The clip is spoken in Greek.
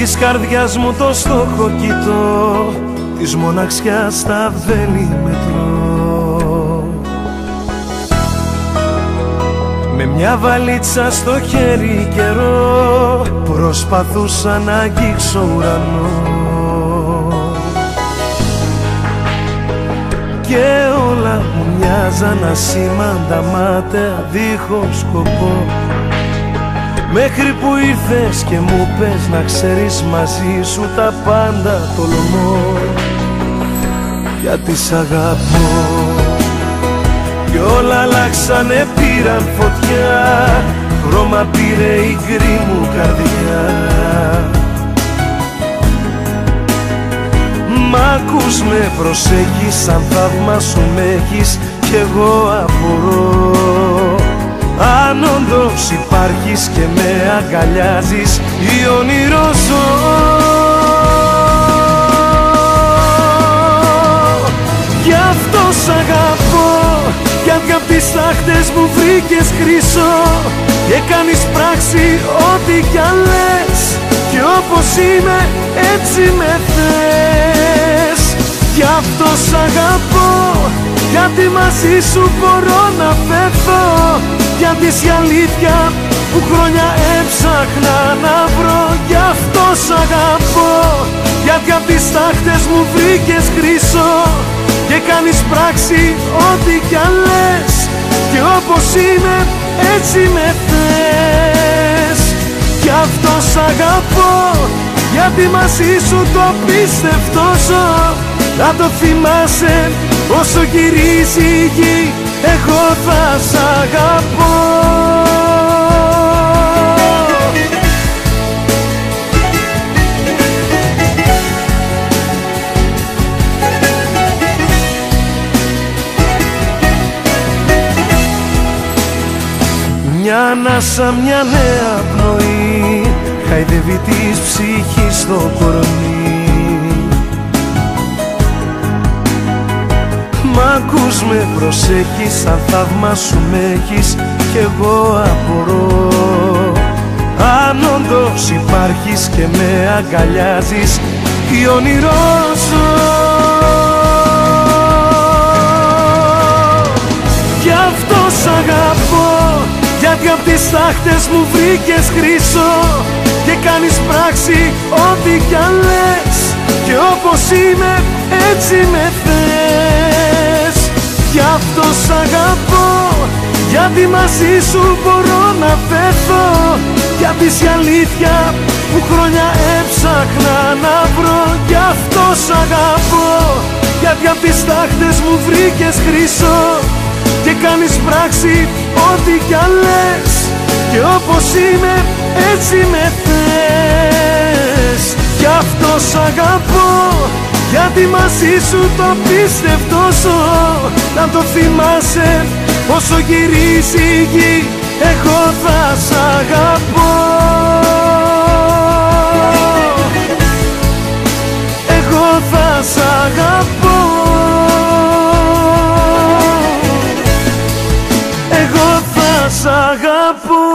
Της καρδιάς μου το στόχο κοιτώ, της μοναξιάς τα βέλη μετρώ. Με μια βαλίτσα στο χέρι καιρό προσπαθούσα να αγγίξω ουρανό, και όλα μου μοιάζαν ασήμαντα μάταια δίχως σκοπό, μέχρι που ήρθες και μου πες να ξέρεις μαζί σου τα πάντα τολμώ, γιατί σ' αγαπώ. Κι όλα αλλάξανε, πήραν φωτιά, χρώμα πήρε η γκρι μου καρδιά. Μ' ακούς, με προσέχεις, σαν θαύμα σου με έχεις, κι εγώ απορώ αν όντως υπάρχεις και με αγκαλιάζεις ή όνειρο ζω. Γι' αυτό σ' αγαπώ, γιατί απ' τις τάχτες μου βρήκες χρυσό και κάνεις πράξη ό,τι κι αν λες, κι όπως είμαι έτσι με θες. Γι' αυτό σ' αγαπώ, γιατί μαζί σου μπορώ να φεύγω, γιατί είσαι η αλήθεια που χρόνια έψαχνα να βρω. Γι' αυτό σ' αγαπώ, γιατί απ' τις τάχτες μου βρήκες χρυσό και κάνεις πράξη ό,τι κι αν λες, και όπως είμαι έτσι με θες. Γι' αυτό σ' αγαπώ, γιατί μαζί σου το πίστευτο ζω. Να το θυμάσαι όσο γυρίζει η γη, εγώ θα σ' αγαπώ. Μια ανάσα, μια νέα πνοή χαϊδεύει της ψυχής στο κορμί. Μ' ακούς, με προσέχεις, σαν θαύμα σου με έχεις, κι εγώ απορώ αν όντως υπάρχεις και με αγκαλιάζεις ή όνειρο ζω. Γι' αυτό σ' αγαπώ, γιατί απ' τις τάχτες μου βρήκες χρυσό και κάνεις πράξη ό,τι κι αν λες, και όπως είμαι έτσι με θες. Γι' αυτό σ' αγαπώ, γιατί μαζί σου μπορώ να φέρθω, γιατί είσαι η αλήθεια που χρόνια έψαχνα να βρω. Γι' αυτό σ' αγαπώ, γιατί απ' τις τάχτες μου βρήκες χρυσό και κάνεις πράξη ό,τι κι αν λες, και όπως είμαι έτσι με θες. Γι' αυτό σ' αγαπώ, γιατί μαζί σου το πίστευτο ζω. Να το θυμάσαι όσο γυρίζει η γη, εγώ θα σ' αγαπώ. Εγώ θα σ' αγαπώ. Εγώ θα σ' αγαπώ.